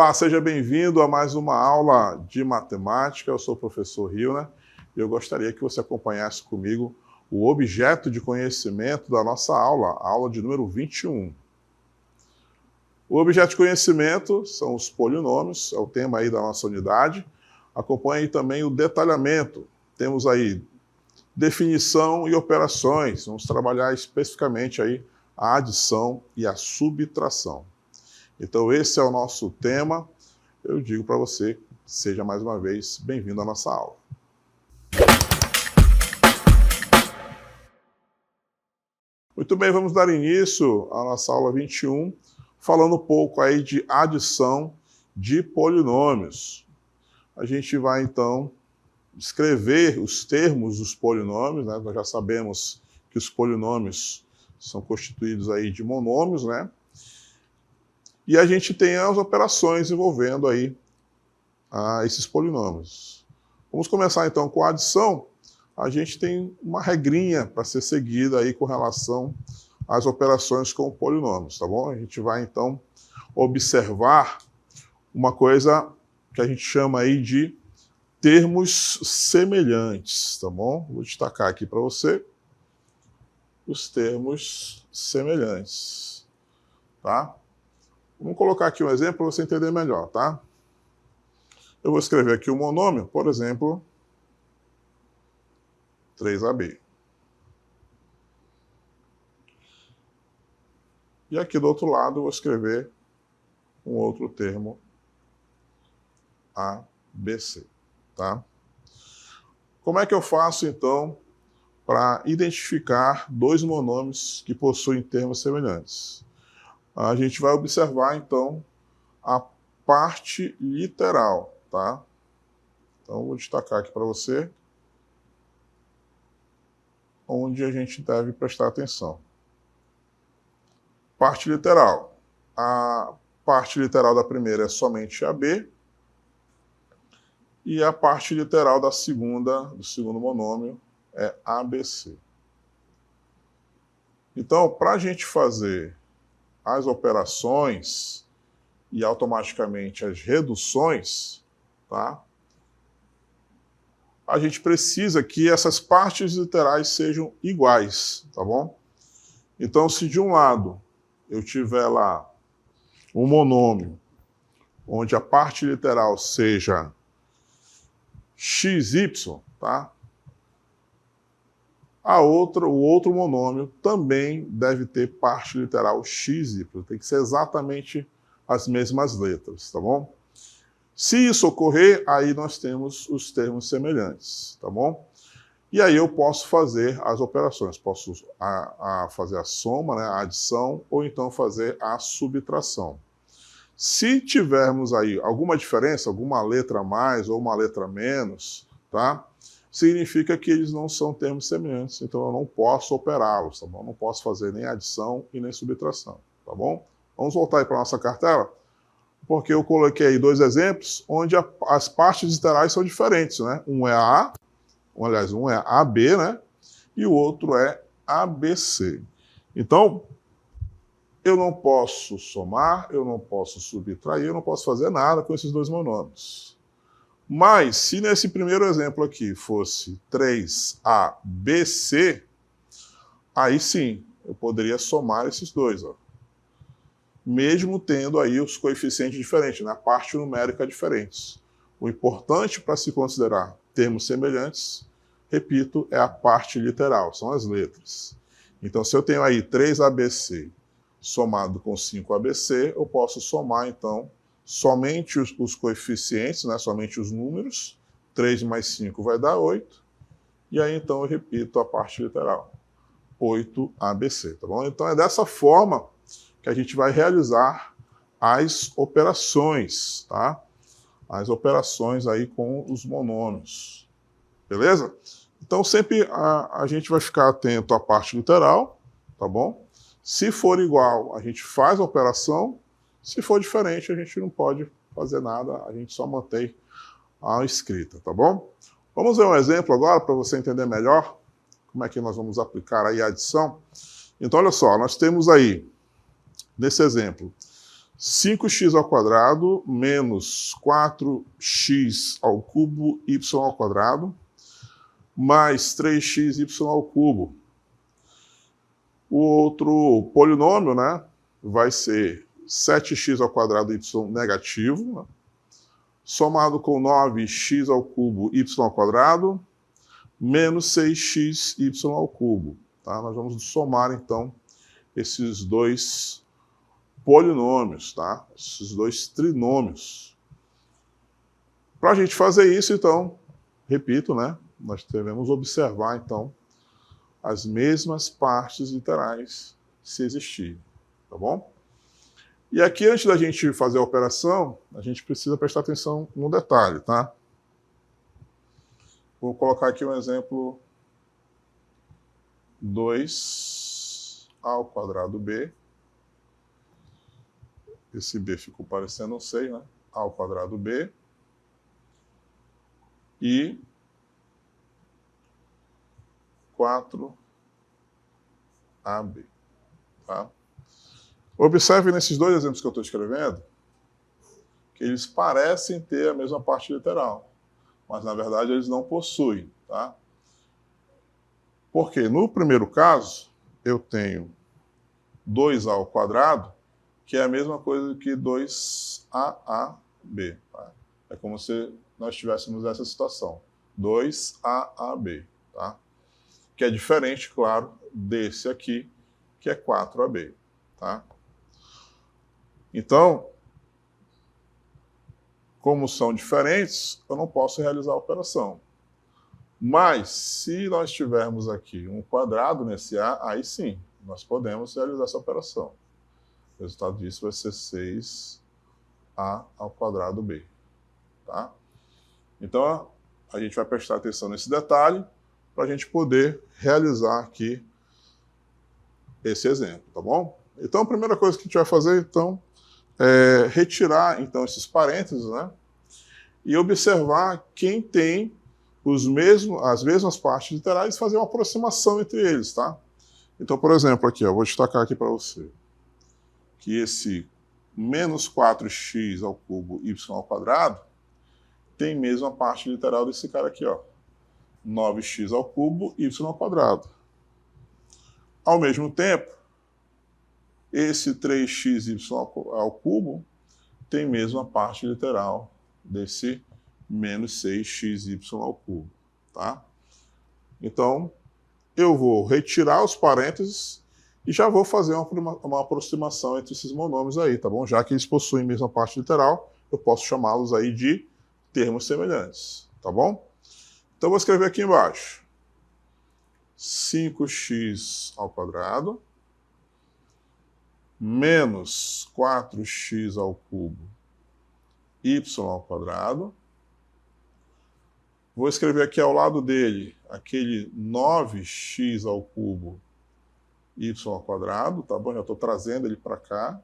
Olá, seja bem-vindo a mais uma aula de matemática. Eu sou o professor Hilner e eu gostaria que você acompanhasse comigo o objeto de conhecimento da nossa aula, a aula de número 21. O objeto de conhecimento são os polinômios, é o tema aí da nossa unidade. Acompanhe também o detalhamento. Temos aí definição e operações. Vamos trabalhar especificamente aí a adição e a subtração. Então esse é o nosso tema. Eu digo para você, seja mais uma vez bem-vindo à nossa aula. Muito bem, vamos dar início à nossa aula 21, falando um pouco aí de adição de polinômios. A gente vai então escrever os termos dos polinômios, né? Nós já sabemos que os polinômios são constituídos aí de monômios, né? E a gente tem as operações envolvendo aí esses polinômios. Vamos começar então com a adição. A gente tem uma regrinha para ser seguida aí com relação às operações com polinômios, tá bom? A gente vai então observar uma coisa que a gente chama aí de termos semelhantes, tá bom? Vou destacar aqui para você os termos semelhantes, tá? Vamos colocar aqui um exemplo para você entender melhor, tá? Eu vou escrever aqui um monômio, por exemplo, 3AB. E aqui do outro lado eu vou escrever um outro termo, ABC, tá? Como é que eu faço, então, para identificar dois monômios que possuem termos semelhantes? A gente vai observar, então, a parte literal, tá? Então, vou destacar aqui para você onde a gente deve prestar atenção. Parte literal. A parte literal da primeira é somente AB e a parte literal do segundo monômio é ABC. Então, para a gente fazer as operações e automaticamente as reduções, tá? A gente precisa que essas partes literais sejam iguais, tá bom? Então, se de um lado eu tiver lá um monômio onde a parte literal seja xy, tá? O outro monômio também deve ter parte literal xy, tem que ser exatamente as mesmas letras, tá bom? Se isso ocorrer, aí nós temos os termos semelhantes, tá bom? E aí eu posso fazer as operações, posso fazer a soma, né, a adição, ou então fazer a subtração. Se tivermos aí alguma diferença, alguma letra a mais ou uma letra a menos, tá? Significa que eles não são termos semelhantes, então eu não posso operá-los, tá bom? Não posso fazer nem adição e nem subtração, tá bom? Vamos voltar aí para a nossa cartela, porque eu coloquei aí dois exemplos onde as partes literais são diferentes, né? Um é um é AB, né? E o outro é ABC. Então, eu não posso somar, eu não posso subtrair, eu não posso fazer nada com esses dois monômios. Mas, se nesse primeiro exemplo aqui fosse 3ABC, aí sim, eu poderia somar esses dois, ó. Mesmo tendo aí os coeficientes diferentes, né? A parte numérica diferentes. O importante para se considerar termos semelhantes, repito, é a parte literal, são as letras. Então, se eu tenho aí 3ABC somado com 5ABC, eu posso somar, então, somente os coeficientes, né? Somente os números. 3 mais 5 vai dar 8. E aí, então, eu repito a parte literal. 8ABC, tá bom? Então, é dessa forma que a gente vai realizar as operações, tá? As operações aí com os monômios, beleza? Então sempre a gente vai ficar atento à parte literal, tá bom? Se for igual, a gente faz a operação. Se for diferente, a gente não pode fazer nada, a gente só mantém a escrita, tá bom? Vamos ver um exemplo agora para você entender melhor como é que nós vamos aplicar aí a adição. Então olha só, nós temos aí nesse exemplo, 5x ao quadrado menos 4x ao cubo y ao quadrado mais 3xy ao cubo. O outro polinômio, né, vai ser 7x ao quadrado y negativo, né, somado com 9x ao cubo y ao quadrado menos 6xy ao cubo. Tá? Nós vamos somar, então, esses dois polinômios, tá? Esses dois trinômios. Para a gente fazer isso, então, repito, né? Nós devemos observar, então, as mesmas partes literais se existirem, tá bom? E aqui, antes da gente fazer a operação, a gente precisa prestar atenção no detalhe, tá? Vou colocar aqui um exemplo 2 ao quadrado b. Esse b ficou parecendo um 6, né? A ao quadrado b. E 4ab. Tá? Observe nesses dois exemplos que eu estou escrevendo que eles parecem ter a mesma parte literal, mas na verdade eles não possuem. Tá? Porque no primeiro caso eu tenho 2a ao quadrado, que é a mesma coisa que 2aab. Tá? É como se nós tivéssemos essa situação, 2aab. Tá? Que é diferente, claro, desse aqui, que é 4ab. Tá? Então, como são diferentes, eu não posso realizar a operação. Mas, se nós tivermos aqui um quadrado nesse A, aí sim, nós podemos realizar essa operação. O resultado disso vai ser 6a ao quadrado b. Tá? Então, a gente vai prestar atenção nesse detalhe para a gente poder realizar aqui esse exemplo, tá bom? Então, a primeira coisa que a gente vai fazer, então, é retirar, então, esses parênteses, né? E observar quem tem as mesmas partes literais e fazer uma aproximação entre eles, tá? Então, por exemplo, aqui, ó, vou destacar aqui para você que esse menos 4x ao cubo y ao quadrado tem mesmo a parte literal desse cara aqui, ó, 9x ao cubo y ao quadrado. Ao mesmo tempo, esse 3xy ao cubo tem mesmo a parte literal desse menos 6xy ao cubo. Tá? Então, eu vou retirar os parênteses e já vou fazer uma aproximação entre esses monômios aí, tá bom? Já que eles possuem a mesma parte literal, eu posso chamá-los aí de termos semelhantes, tá bom? Então, vou escrever aqui embaixo. 5x ao quadrado menos 4x ao cubo y ao quadrado. Vou escrever aqui ao lado dele aquele 9x ao cubo y ao quadrado, tá bom? Já estou trazendo ele para cá.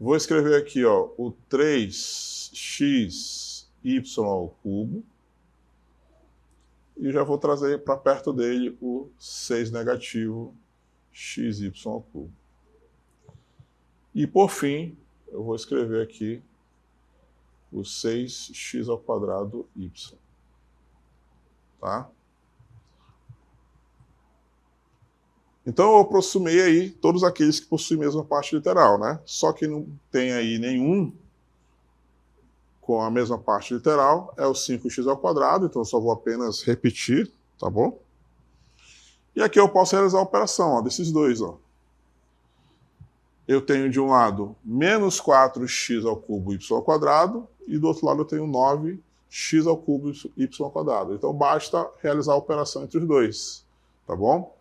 Vou escrever aqui, ó, o 3xy ao cubo. E já vou trazer para perto dele o 6 negativo xy ao cubo. E, por fim, eu vou escrever aqui o 6x ao quadrado y. Tá? Então, eu aproximei aí todos aqueles que possuem a mesma parte literal, né? Só que não tem aí nenhum com a mesma parte literal, é o 5x ao quadrado, então eu só vou apenas repetir, tá bom? E aqui eu posso realizar a operação, ó, desses dois, ó. Eu tenho de um lado menos 4x ao cubo y ao quadrado, e do outro lado eu tenho 9x ao cubo y ao quadrado. Então basta realizar a operação entre os dois, tá bom?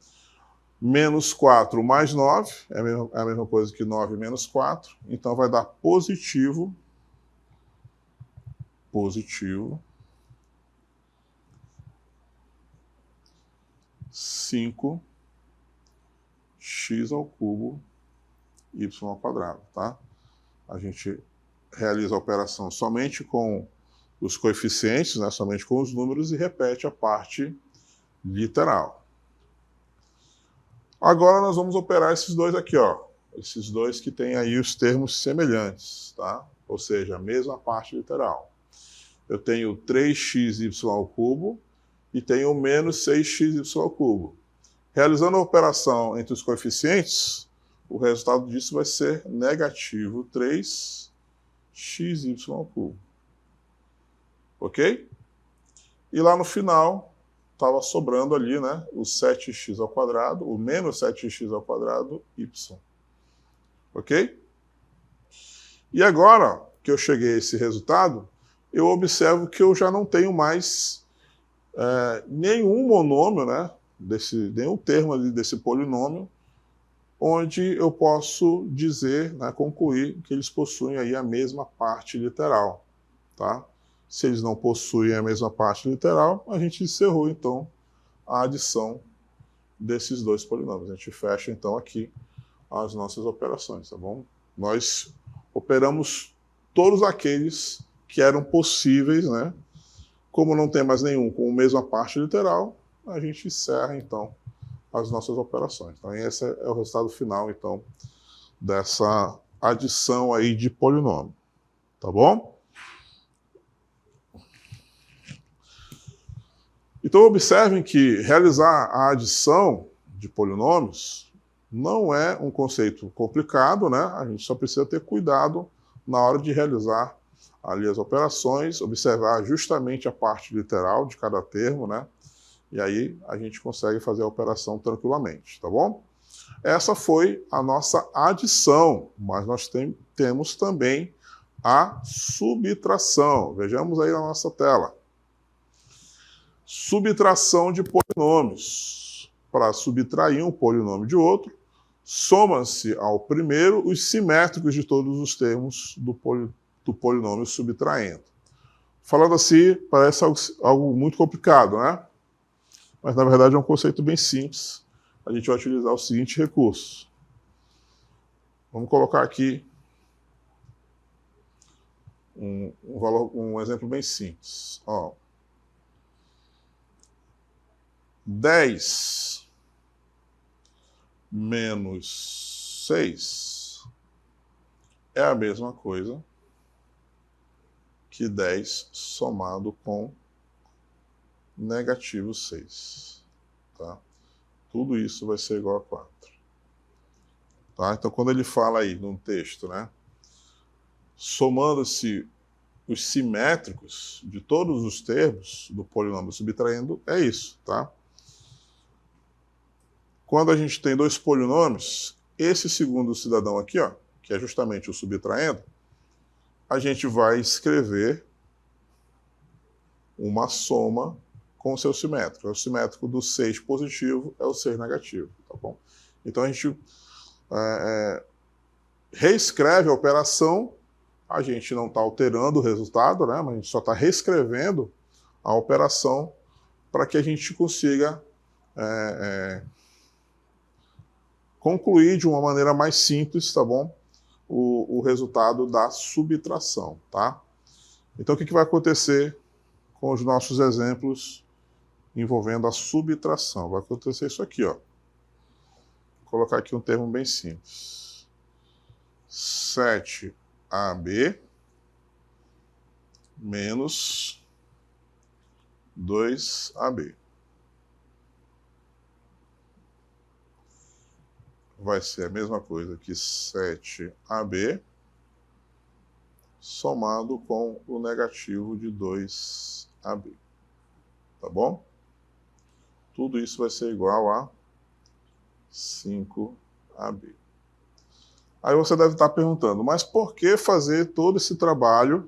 Menos 4 mais 9, é a mesma coisa que 9 menos 4, então vai dar positivo 5x ao cubo y ao quadrado, tá? A gente realiza a operação somente com os coeficientes, né, somente com os números, e repete a parte literal. Agora nós vamos operar esses dois aqui, ó. Esses dois que têm aí os termos semelhantes, tá? Ou seja, a mesma parte literal. Eu tenho 3xy ao cubo e tenho menos 6xy ao cubo. Realizando a operação entre os coeficientes, o resultado disso vai ser negativo 3xy ao cubo. Ok? E lá no final, estava sobrando ali, né, o 7x ao quadrado, o menos 7x ao quadrado, y. Ok? E agora que eu cheguei a esse resultado, eu observo que eu já não tenho mais nenhum monômio, né, nenhum termo ali desse polinômio, onde eu posso dizer, né, concluir que eles possuem aí a mesma parte literal. Tá? Se eles não possuem a mesma parte literal, a gente encerrou, então, a adição desses dois polinômios. A gente fecha, então, aqui as nossas operações, tá bom? Nós operamos todos aqueles que eram possíveis, né? Como não tem mais nenhum com a mesma parte literal, a gente encerra, então, as nossas operações. Então, esse é o resultado final, então, dessa adição aí de polinômio. Tá bom? Então, observem que realizar a adição de polinômios não é um conceito complicado, né? A gente só precisa ter cuidado na hora de realizar ali as operações, observar justamente a parte literal de cada termo, né? E aí a gente consegue fazer a operação tranquilamente, tá bom? Essa foi a nossa adição, mas nós temos também a subtração. Vejamos aí na nossa tela. Subtração de polinômios. Para subtrair um polinômio de outro, soma-se ao primeiro os simétricos de todos os termos do polinômio subtraendo. Falando assim, parece algo muito complicado, né? Mas, na verdade, é um conceito bem simples. A gente vai utilizar o seguinte recurso. Vamos colocar aqui um exemplo bem simples. Ó, 10 menos 6 é a mesma coisa que 10 somado com negativo 6. Tá? Tudo isso vai ser igual a 4. Tá? Então, quando ele fala aí num texto, né, somando-se os simétricos de todos os termos do polinômio subtraindo, é isso. Tá? Quando a gente tem dois polinômios, esse segundo cidadão aqui, ó, que é justamente o subtraindo, a gente vai escrever uma soma com o seu simétrico. O simétrico do 6 positivo é o 6 negativo. Tá bom? Então a gente reescreve a operação, a gente não está alterando o resultado, né, mas a gente só está reescrevendo a operação para que a gente consiga concluir de uma maneira mais simples, tá bom? O resultado da subtração, tá? Então, o que vai acontecer com os nossos exemplos envolvendo a subtração? Vai acontecer isso aqui, ó. Vou colocar aqui um termo bem simples. 7AB menos 2AB. Vai ser a mesma coisa que 7AB somado com o negativo de 2AB. Tá bom? Tudo isso vai ser igual a 5AB. Aí você deve estar perguntando, mas por que fazer todo esse trabalho,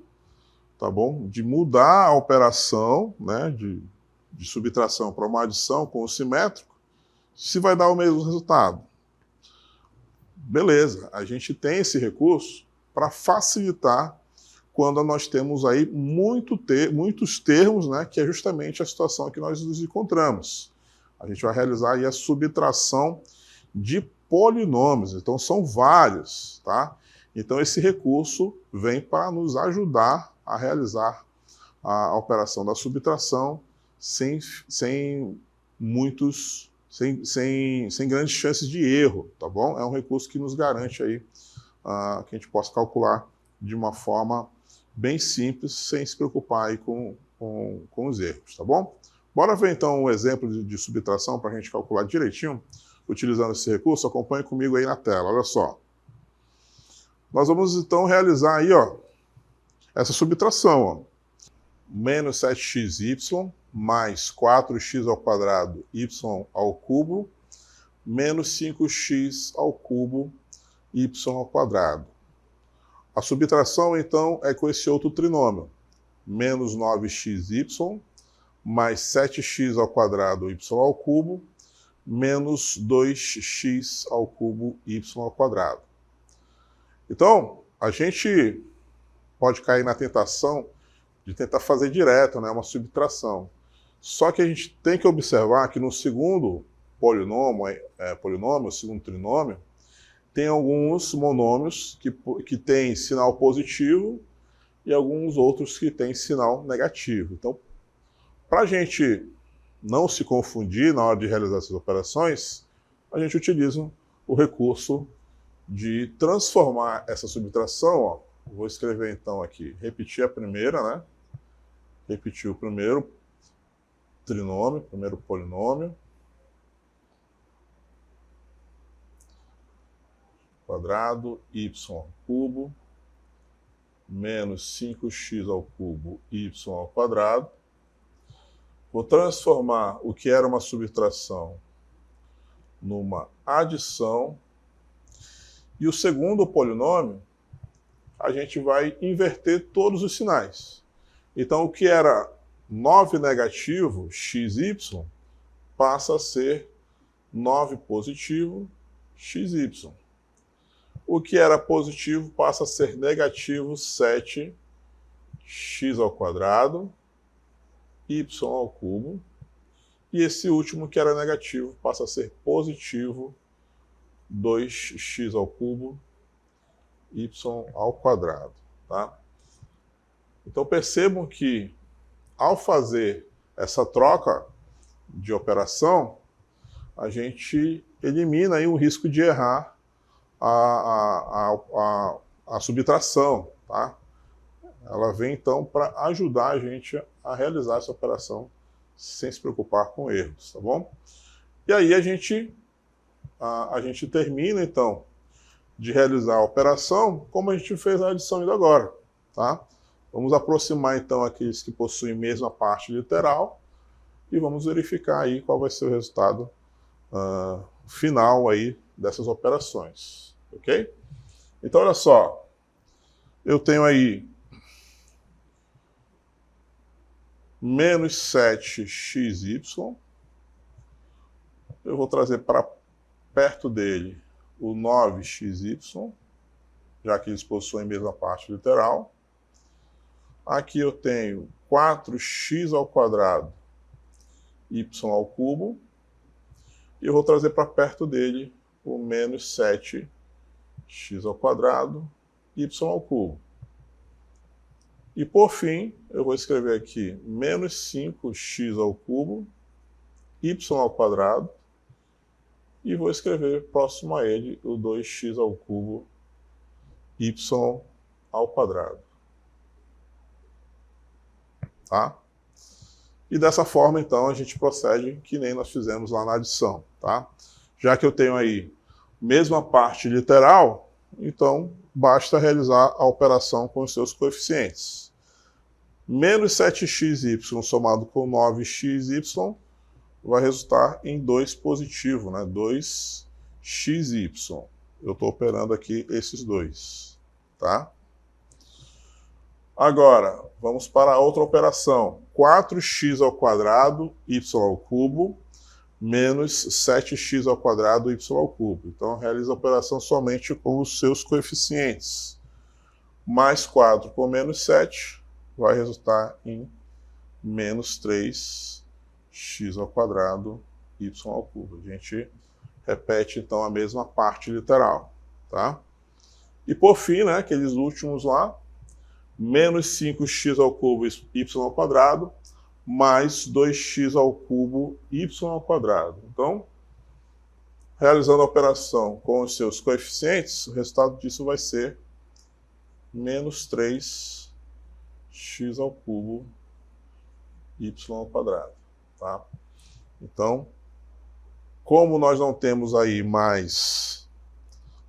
tá bom, de mudar a operação, né, de subtração para uma adição com o simétrico, se vai dar o mesmo resultado? Beleza, a gente tem esse recurso para facilitar quando nós temos aí muitos termos, né, que é justamente a situação que nós nos encontramos. A gente vai realizar aí a subtração de polinômios, então são vários, tá? Então esse recurso vem para nos ajudar a realizar a operação da subtração sem muitos sem grandes chances de erro, tá bom? É um recurso que nos garante aí que a gente possa calcular de uma forma bem simples, sem se preocupar aí com os erros, tá bom? Bora ver então um exemplo de subtração para a gente calcular direitinho, utilizando esse recurso. Acompanhe comigo aí na tela, olha só. Nós vamos então realizar aí, ó, essa subtração, ó. Menos 7xy mais 4x ao quadrado y ao cubo menos 5x ao cubo y ao quadrado. A subtração, então, é com esse outro trinômio. Menos 9xy mais 7x ao quadrado y ao cubo menos 2x ao cubo y ao quadrado. Então, a gente pode cair na tentação de tentar fazer direto, né, uma subtração. Só que a gente tem que observar que no segundo polinômio, segundo trinômio, tem alguns monômios que têm sinal positivo e alguns outros que têm sinal negativo. Então, para a gente não se confundir na hora de realizar essas operações, a gente utiliza o recurso de transformar essa subtração, ó. Vou escrever então aqui, repetir a primeira, né? Repetir o primeiro trinômio, primeiro polinômio. Quadrado, y ao cubo, menos 5x ao cubo, y ao quadrado. Vou transformar o que era uma subtração numa adição. E o segundo polinômio, a gente vai inverter todos os sinais. Então, o que era 9 negativo, xy, passa a ser 9 positivo, xy. O que era positivo passa a ser negativo 7x ao quadrado, y ao cubo. E esse último, que era negativo, passa a ser positivo 2x ao cubo, y ao quadrado. Tá? Então percebam que, ao fazer essa troca de operação, a gente elimina aí o risco de errar a subtração. Tá? Ela vem então para ajudar a gente a realizar essa operação sem se preocupar com erros, tá bom? E aí a gente termina então de realizar a operação como a gente fez na adição ainda agora, tá? Vamos aproximar então aqueles que possuem mesma parte literal e vamos verificar aí qual vai ser o resultado final aí dessas operações, ok? Então olha só, eu tenho aí menos 7xy, eu vou trazer para perto dele o 9xy, já que eles possuem a mesma parte literal. Aqui eu tenho 4x ao quadrado, y ao cubo, e eu vou trazer para perto dele o menos 7x ao quadrado, y ao cubo. E por fim, eu vou escrever aqui menos 5x ao cubo, y ao quadrado, e vou escrever próximo a ele o 2x ao cubo, y ao quadrado. Tá? E dessa forma, então, a gente procede que nem nós fizemos lá na adição. Tá? Já que eu tenho aí mesma parte literal, então basta realizar a operação com os seus coeficientes. Menos 7xy somado com 9xy vai resultar em 2 positivo, né? 2xy. Eu estou operando aqui esses dois. Tá? Agora, vamos para a outra operação. 4x ao quadrado, y ao cubo, menos 7x ao quadrado, y ao cubo. Então, realiza a operação somente com os seus coeficientes. Mais 4 com menos 7 vai resultar em menos 3x ao quadrado, y ao cubo. A gente repete, então, a mesma parte literal. Tá? E, por fim, né, aqueles últimos lá, menos 5x ao cubo, y ao quadrado, mais 2x ao cubo, y ao quadrado. Então, Realizando a operação com os seus coeficientes, o resultado disso vai ser menos 3x ao cubo y ao quadrado. Tá? Então, como nós não temos aí mais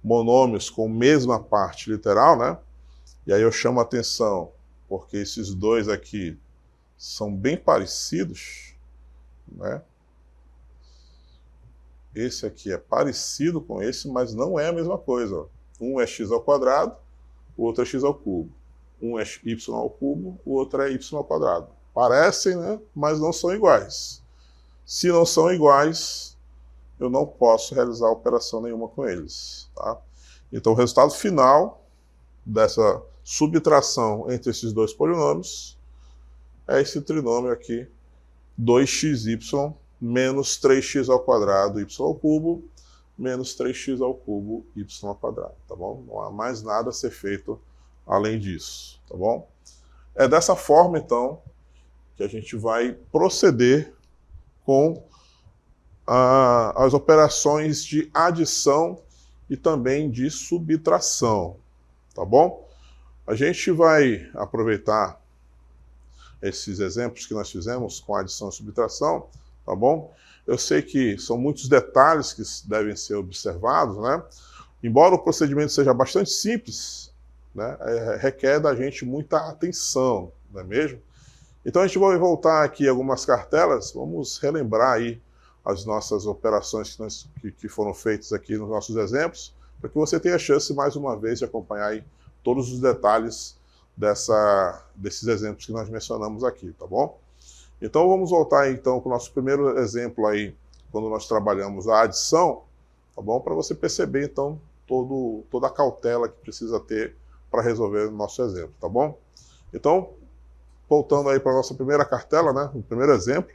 monômios com mesma parte literal, né? E aí eu chamo a atenção, porque esses dois aqui são bem parecidos, né? Esse aqui é parecido com esse, mas não é a mesma coisa. Um é x ao quadrado, o outro é x ao cubo. Um é y ao cubo, o outro é y ao quadrado. Parecem, né? Mas não são iguais. Se não são iguais, eu não posso realizar operação nenhuma com eles. Tá? Então, o resultado final dessa subtração entre esses dois polinômios é esse trinômio aqui, 2xy menos 3x ao quadrado y ao cubo, menos 3x ao cubo y ao quadrado, tá bom? Não há mais nada a ser feito além disso, tá bom? É dessa forma, então, que a gente vai proceder com as operações de adição e também de subtração, tá bom? A gente vai aproveitar esses exemplos que nós fizemos com adição e subtração, tá bom? Eu sei que são muitos detalhes que devem ser observados, né? Embora o procedimento seja bastante simples, né, requer da gente muita atenção, não é mesmo? Então a gente vai voltar aqui algumas cartelas, vamos relembrar aí as nossas operações que foram feitas aqui nos nossos exemplos, para que você tenha a chance, mais uma vez, de acompanhar aí todos os detalhes desses exemplos que nós mencionamos aqui, tá bom? Então vamos voltar então para o nosso primeiro exemplo aí, quando nós trabalhamos a adição, tá bom? Para você perceber então toda a cautela que precisa ter para resolver o nosso exemplo, tá bom? Então, voltando aí para a nossa primeira cartela, né? O primeiro exemplo.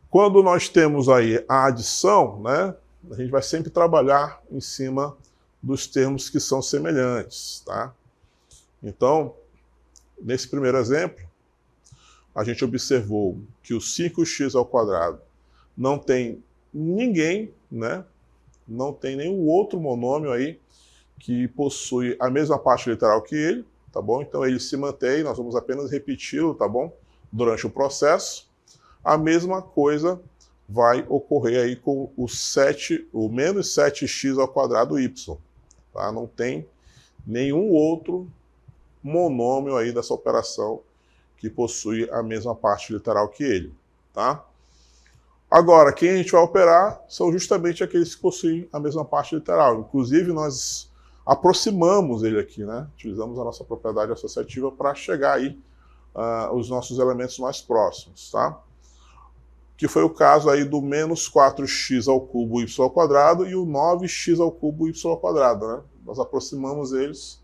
Quando nós temos aí a adição, né? A gente vai sempre trabalhar em cima dos termos que são semelhantes, tá? Então, nesse primeiro exemplo, a gente observou que o 5x ao quadrado não tem ninguém, né? Não tem nenhum outro monômio aí que possui a mesma parte literal que ele, tá bom? Então ele se mantém, nós vamos apenas repeti-lo, tá bom? Durante o processo. A mesma coisa vai ocorrer aí com o menos 7x ao quadrado y, tá? Não tem nenhum outro monômio aí dessa operação que possui a mesma parte literal que ele, tá? Agora, quem a gente vai operar são justamente aqueles que possuem a mesma parte literal. Inclusive, nós aproximamos ele aqui, né? Utilizamos a nossa propriedade associativa para chegar aí os nossos elementos mais próximos, tá? Que foi o caso aí do menos 4x ao cubo y ao quadrado e o 9x ao cubo y ao quadrado, né? Nós aproximamos eles,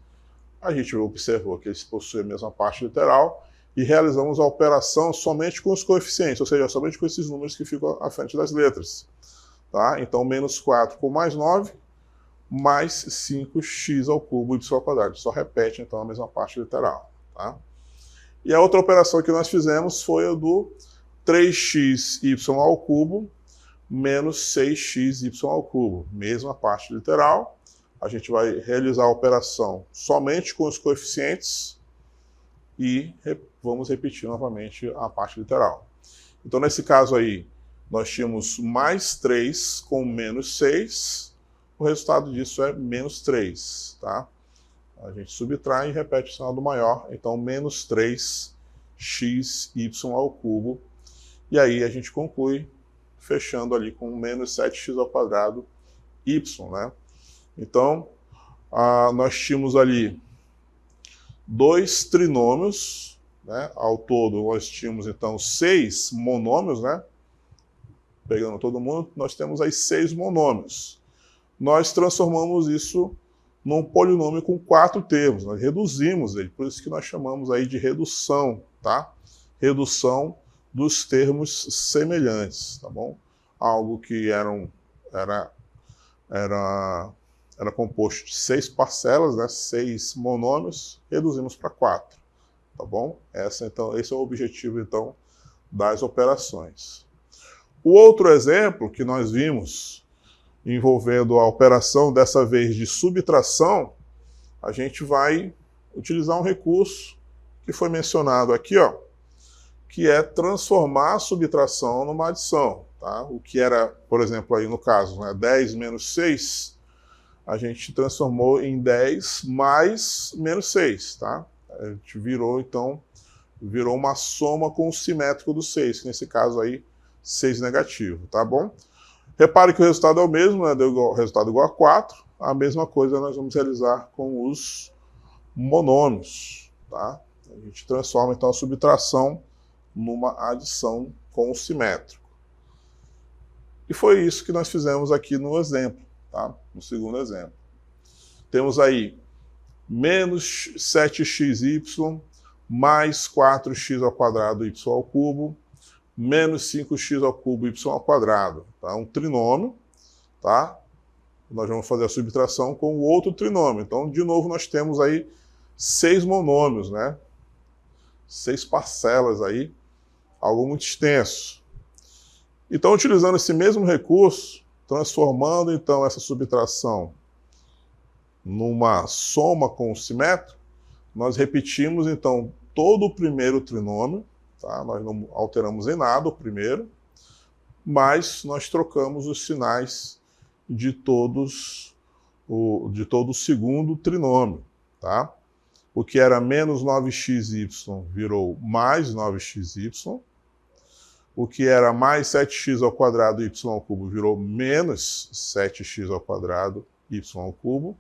a gente observou que eles possuem a mesma parte literal e realizamos a operação somente com os coeficientes, ou seja, somente com esses números que ficam à frente das letras. Tá? Então, menos 4 com mais 9, mais 5x ao cubo y ao quadrado. Só repete, então, a mesma parte literal. Tá? E a outra operação que nós fizemos foi a do 3xy ao cubo menos 6xy ao cubo. Mesma parte literal. A gente vai realizar a operação somente com os coeficientes e vamos repetir novamente a parte literal. Então, nesse caso aí, nós tínhamos mais 3 com menos 6. O resultado disso é menos 3. Tá? A gente subtrai e repete o sinal do maior. Então, menos 3xy ao cubo. E aí a gente conclui fechando ali com menos 7x ao quadrado y. Né? Então, nós tínhamos ali dois trinômios, né? Ao todo nós tínhamos então 6 monômios, né? Pegando todo mundo, nós temos aí 6 monômios. Nós transformamos isso num polinômio com 4 termos, nós reduzimos ele, por isso que nós chamamos aí de redução, tá? Redução dos termos semelhantes, tá bom? Algo que era composto de 6 parcelas, né, 6 monômios, reduzimos para 4, tá bom? Esse é o objetivo, então, das operações. O outro exemplo que nós vimos envolvendo a operação, dessa vez de subtração, a gente vai utilizar um recurso que foi mencionado aqui, ó, que é transformar a subtração numa adição. Tá? O que era, por exemplo, aí no caso, né, 10 menos 6, a gente transformou em 10 mais menos 6. Tá? A gente virou, então, uma soma com o simétrico do 6, que nesse caso aí, 6 negativo, tá bom? Repare que o resultado é o mesmo, né? Deu resultado igual a 4. A mesma coisa nós vamos realizar com os monômios. Tá? A gente transforma, então, a subtração numa adição com o simétrico. E foi isso que nós fizemos aqui no exemplo, tá? No segundo exemplo. Temos aí menos 7xy mais 4x ao quadrado y ao cubo, menos 5x ao cubo y ao quadrado. Tá? Um trinômio, tá? Nós vamos fazer a subtração com o outro trinômio. Então, de novo, nós temos aí 6 monômios, né? 6 parcelas aí, algo muito extenso. Então, utilizando esse mesmo recurso, transformando então essa subtração numa soma com o simétrico, nós repetimos então todo o primeiro trinômio, tá? Nós não alteramos em nada o primeiro, mas nós trocamos os sinais de todo o segundo trinômio. Tá? O que era menos 9xy virou mais 9xy, o que era mais 7x ao quadrado y ao cubo virou menos 7x ao quadrado y ao cubo,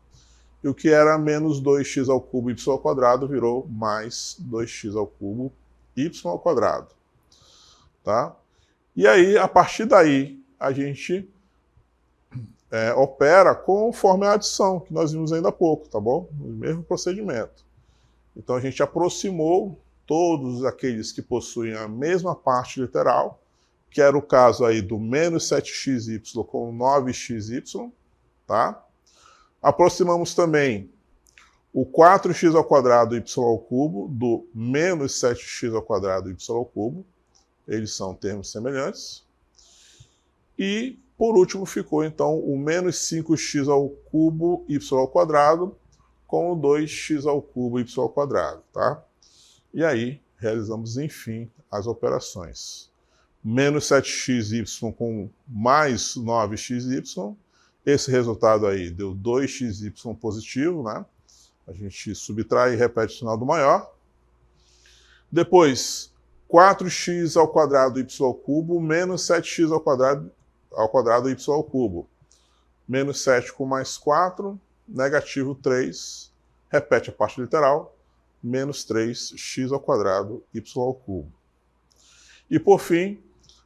e o que era menos 2x ao cubo y ao quadrado virou mais 2x ao cubo y ao quadrado. Tá? E aí, a partir daí, a gente opera conforme a adição, que nós vimos ainda há pouco, tá bom? O mesmo procedimento. Então, a gente aproximou todos aqueles que possuem a mesma parte literal, que era o caso aí do menos 7xy com 9xy, tá? Aproximamos também o 4x ao quadrado y ao cubo do menos 7x ao quadrado y ao cubo. Eles são termos semelhantes. E, por último, ficou, então, o menos 5x ao cubo y ao quadrado com o 2x ao cubo y ao quadrado, tá? E aí, realizamos, enfim, as operações. Menos 7xy com mais 9xy. Esse resultado aí deu 2xy positivo, né? A gente subtrai e repete o sinal do maior. Depois, 4x ao quadrado y ao cubo menos 7x ao quadrado y ao cubo. Menos 7 com mais 4, negativo 3. Repete a parte literal. Menos 3x ao quadrado y ao cubo. E, por fim,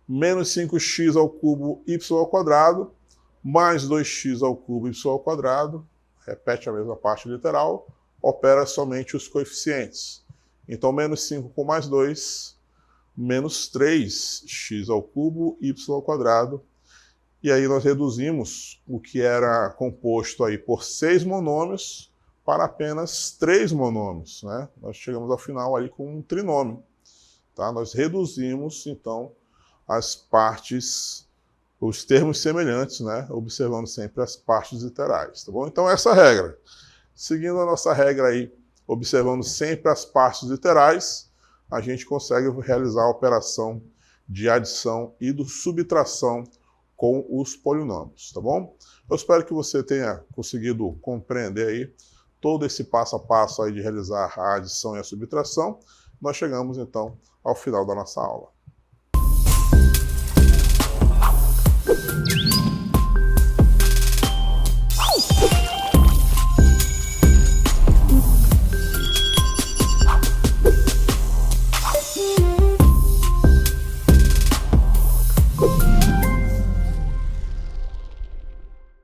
menos 5x ao cubo y ao quadrado mais 2x ao cubo y ao quadrado, repete a mesma parte literal, opera somente os coeficientes. Então, menos 5 com mais 2, menos 3x ao cubo y ao quadrado. E aí nós reduzimos o que era composto aí por 6 monômios para apenas 3 monômios. Né? Nós chegamos ao final aí com um trinômio. Tá? Nós reduzimos, então, as partes, os termos semelhantes, né? Observando sempre as partes literais, tá bom? Então, essa é a regra. Seguindo a nossa regra aí, observando sempre as partes literais, a gente consegue realizar a operação de adição e de subtração com os polinômios, tá bom? Eu espero que você tenha conseguido compreender aí todo esse passo a passo aí de realizar a adição e a subtração. Nós chegamos, então, ao final da nossa aula.